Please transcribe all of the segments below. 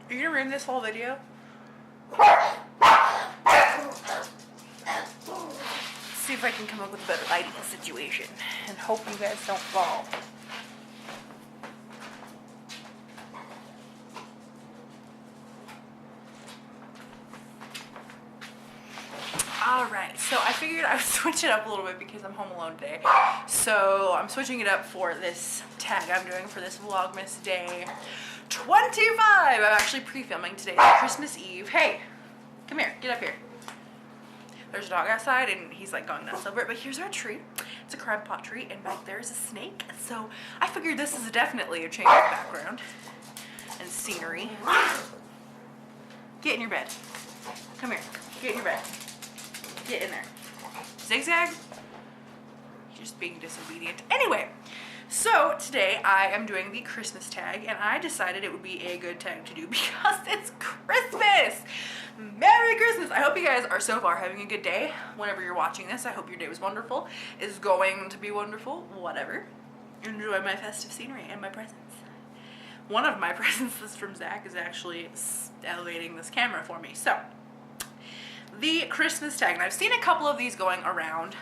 Are you gonna ruin this whole video? See if I can come up with a better lighting situation and hope you guys don't fall. Alright, so I figured I would switch it up a little bit because I'm home alone today. So I'm switching it up for this tag I'm doing for this Vlogmas day 25. I'm actually pre-filming today, Christmas Eve. Hey, come here, get up here. There's a dog outside and he's like going nuts over it, but here's our tree. It's a crab pot tree and back there is a snake. So I figured this is definitely a change of background and scenery. Get in your bed. Come here, get in your bed. Get in there. Zigzag? You're just being disobedient. Anyway, so today I am doing the Christmas tag and I decided it would be a good tag to do because it's Christmas! Merry Christmas! I hope you guys are so far having a good day. Whenever you're watching this, I hope your day was wonderful. Is going to be wonderful. Whatever. Enjoy my festive scenery and my presents. One of my presents that's from Zach is actually elevating this camera for me. So, the Christmas tag, and I've seen a couple of these going around.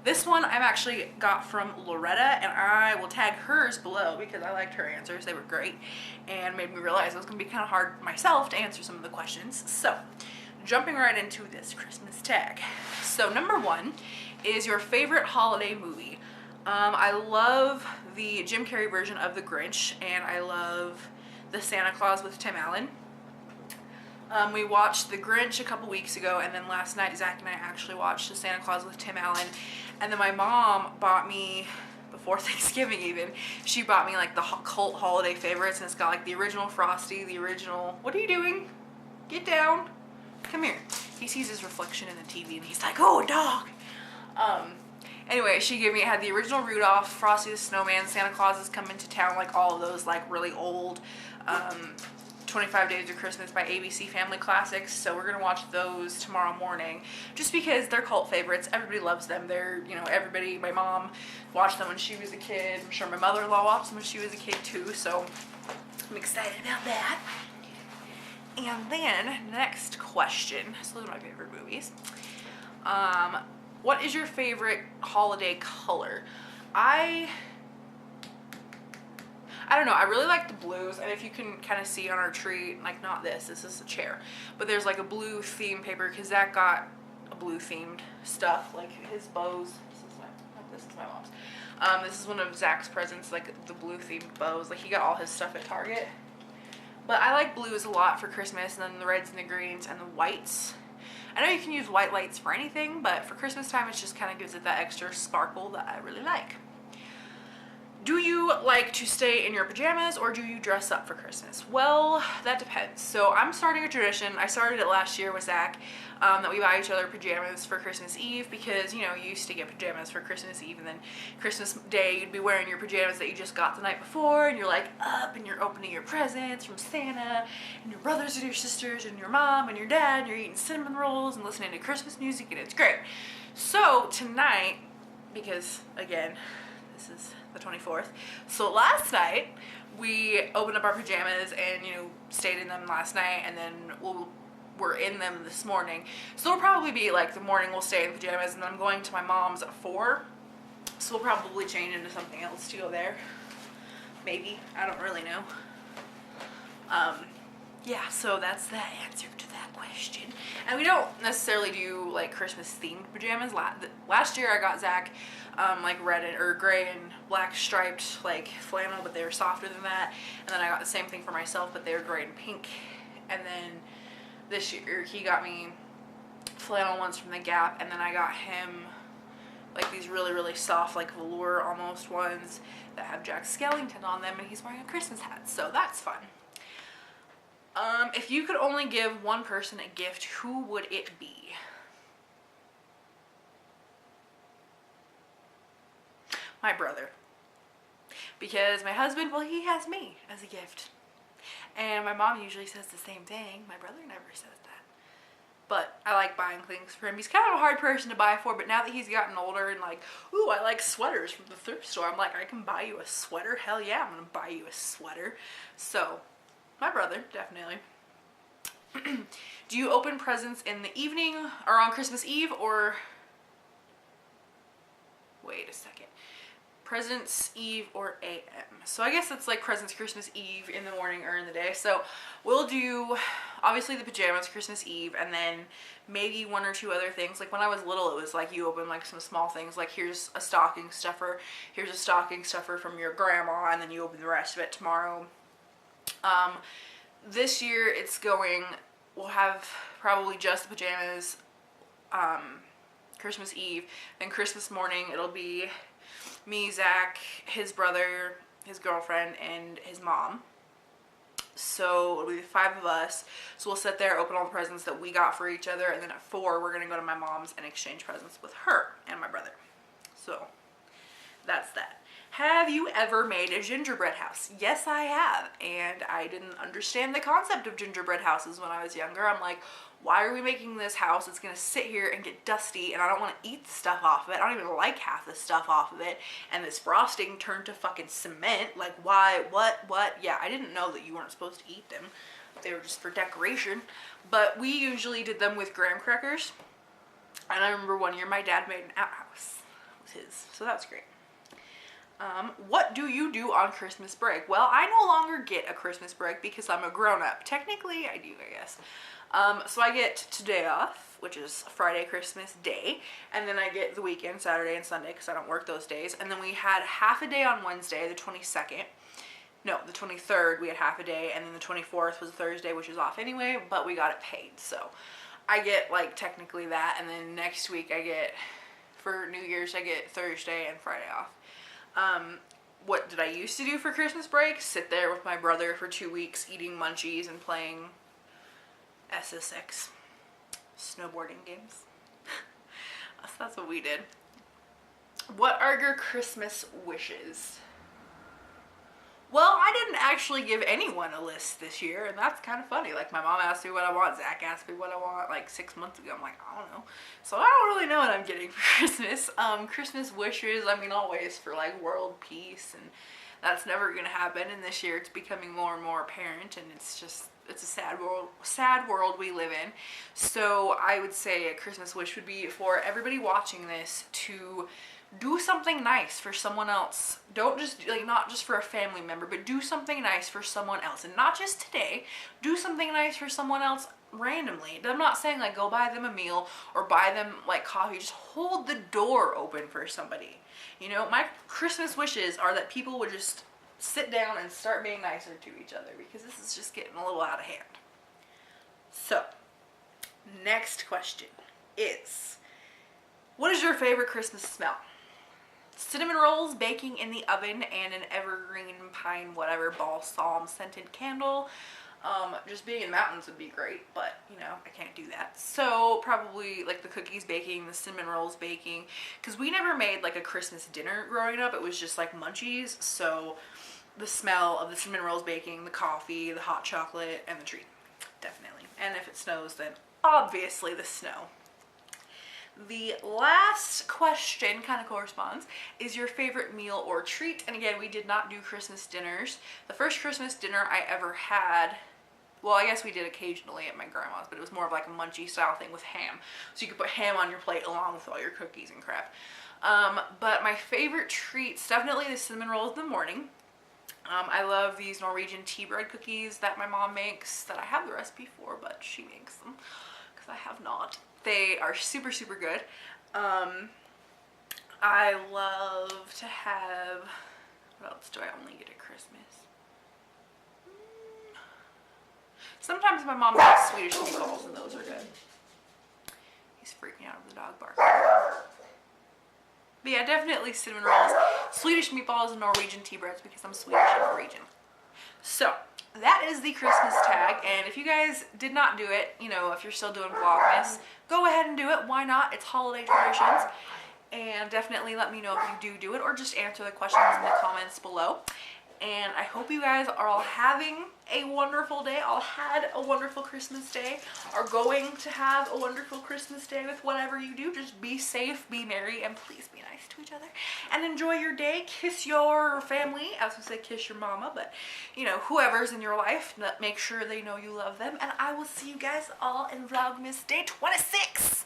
This one I've actually got from Loretta, and I will tag hers below because I liked her answers. They were great and made me realize it was going to be kind of hard myself to answer some of the questions. So, jumping right into this Christmas tag. So, number one is your favorite holiday movie. I love the Jim Carrey version of The Grinch, and I love the Santa Claus with Tim Allen. We watched The Grinch a couple weeks ago, and then last night Zach and I actually watched the Santa Claus with Tim Allen. And then my mom bought me, before Thanksgiving even, she bought me like the cult holiday favorites, and it's got like the original Frosty, the original, what are you doing? Get down. Come here. He sees his reflection in the TV and he's like, oh, dog. Anyway, she gave me, it had the original Rudolph, Frosty the Snowman, Santa Claus is Coming to Town, like all of those like really old 25 Days of Christmas by ABC Family Classics. So we're gonna watch those tomorrow morning just because they're cult favorites. Everybody loves them. They're, you know, everybody, my mom watched them when she was a kid. I'm sure my mother-in-law watched them when she was a kid too. So I'm excited about that. And then next question. So those are my favorite movies. What is your favorite holiday color? I don't know, I really like the blues, and if you can kind of see on our tree, like not this is a chair, but there's like a blue theme paper because Zach got a blue themed stuff, like his bows. This is my mom's. This is one of Zach's presents, like the blue themed bows. Like he got all his stuff at Target. But I like blues a lot for Christmas, and then the reds and the greens and the whites. I know you can use white lights for anything, but for Christmas time it just kind of gives it that extra sparkle that I really like. Do you like to stay in your pajamas or do you dress up for Christmas? Well, that depends. So I'm starting a tradition. I started it last year with Zach, that we buy each other pajamas for Christmas Eve because, you know, you used to get pajamas for Christmas Eve, and then Christmas Day you'd be wearing your pajamas that you just got the night before, and you're like up and you're opening your presents from Santa and your brothers and your sisters and your mom and your dad, and you're eating cinnamon rolls and listening to Christmas music, and it's great. So tonight, because again, this is the 24th. So last night we opened up our pajamas and, you know, stayed in them last night, and then we're in them this morning. So it'll probably be like the morning we'll stay in pajamas, and then I'm going to my mom's at 4. So we'll probably change into something else to go there. Maybe. I don't really know. Yeah, so that's the answer to that question. And we don't necessarily do like Christmas themed pajamas. Last year I got Zach like red or gray and black striped like flannel, but they were softer than that. And then I got the same thing for myself, but they were gray and pink. And then this year he got me flannel ones from the Gap, and then I got him like these really, really soft, like velour almost ones that have Jack Skellington on them, and he's wearing a Christmas hat, so that's fun. If you could only give one person a gift, who would it be? My brother. Because my husband, well, he has me as a gift. And my mom usually says the same thing. My brother never says that. But I like buying things for him. He's kind of a hard person to buy for, but now that he's gotten older and like, ooh, I like sweaters from the thrift store, I'm like, I can buy you a sweater? Hell yeah, I'm gonna buy you a sweater. So My brother, definitely. Do you open presents in the evening or on Christmas Eve or... Wait a second. Presents Eve or AM. So I guess it's like presents Christmas Eve in the morning or in the day. So we'll do obviously the pajamas Christmas Eve, and then maybe one or two other things. Like when I was little, it was like you open like some small things, like here's a stocking stuffer, here's a stocking stuffer from your grandma, and then you open the rest of it tomorrow. This year it's going, we'll have probably just the pajamas Christmas Eve, then Christmas morning it'll be me, Zach, his brother, his girlfriend, and his mom. So it'll be the 5 of us. So we'll sit there, open all the presents that we got for each other, and then at 4 we're gonna go to my mom's and exchange presents with her and my brother. So that's that. Have you ever made a gingerbread house? Yes, I have. And I didn't understand the concept of gingerbread houses when I was younger. I'm like, why are we making this house? It's gonna sit here and get dusty, and I don't want to eat the stuff off of it. I don't even like half the stuff off of it. And this frosting turned to fucking cement. Like, why? What? Yeah, I didn't know that you weren't supposed to eat them. They were just for decoration. But we usually did them with graham crackers. And I remember one year my dad made an outhouse with his, so that was great. What do you do on Christmas break? Well, I no longer get a Christmas break because I'm a grown-up. Technically, I do, I guess. So I get today off, which is Friday, Christmas Day, and then I get the weekend, Saturday and Sunday, because I don't work those days. And then we had half a day on Wednesday, the 22nd. No, the 23rd, we had half a day, and then the 24th was a Thursday, which is off anyway, but we got it paid. So I get, like, technically that, and then next week I get, for New Year's, I get Thursday and Friday off. What did I used to do for Christmas break? Sit there with my brother for 2 weeks eating munchies and playing SSX, snowboarding games. So that's what we did. What are your Christmas wishes? Well, I didn't actually give anyone a list this year, and that's kind of funny. Like, my mom asked me what I want, Zach asked me what I want like 6 months ago. I'm like, I don't know. So I don't really know what I'm getting for Christmas. Christmas wishes, I mean, always for like world peace, and that's never gonna happen. And this year it's becoming more and more apparent, and it's a sad world we live in. So I would say a Christmas wish would be for everybody watching this to do something nice for someone else. Don't just, like, not just for a family member, but do something nice for someone else. And not just today, do something nice for someone else randomly. I'm not saying, like, go buy them a meal or buy them, like, coffee. Just hold the door open for somebody. You know, my Christmas wishes are that people would just sit down and start being nicer to each other, because this is just getting a little out of hand. So, next question is, what is your favorite Christmas smell? Cinnamon rolls baking in the oven and an evergreen pine whatever balsam scented candle. Just being in the mountains would be great, but you know, I can't do that. So probably like the cookies baking, the cinnamon rolls baking, because we never made like a Christmas dinner growing up. It was just like munchies. So the smell of the cinnamon rolls baking, the coffee, the hot chocolate, and the tree, definitely. And if it snows, then obviously the snow. The last question kind of corresponds. Is your favorite meal or treat? And again, we did not do Christmas dinners. The first Christmas dinner I ever had, well, I guess we did occasionally at my grandma's, but it was more of like a munchie style thing with ham. So you could put ham on your plate along with all your cookies and crap. But my favorite treats, definitely the cinnamon rolls in the morning. I love these Norwegian tea bread cookies that my mom makes, that I have the recipe for, but she makes them because I have not. They are super, super good. I love to have, what else do I only get at Christmas? Sometimes my mom makes Swedish meatballs, and those are good. He's freaking out over the dog barking. But yeah, definitely cinnamon rolls, Swedish meatballs, and Norwegian tea breads, because I'm Swedish and Norwegian. So that is the Christmas tag, and if you guys did not do it, you know, if you're still doing Vlogmas, go ahead and do it. Why not? It's holiday traditions. And definitely let me know if you do it, or just answer the questions in the comments below. and I hope you guys are all having a wonderful day, all had a wonderful Christmas day, are going to have a wonderful Christmas day with whatever you do. Just be safe, be merry, and please be nice to each other and enjoy your day. Kiss your family. I was gonna say kiss your mama, but you know, whoever's in your life, make sure they know you love them, and I will see you guys all in Vlogmas day 26.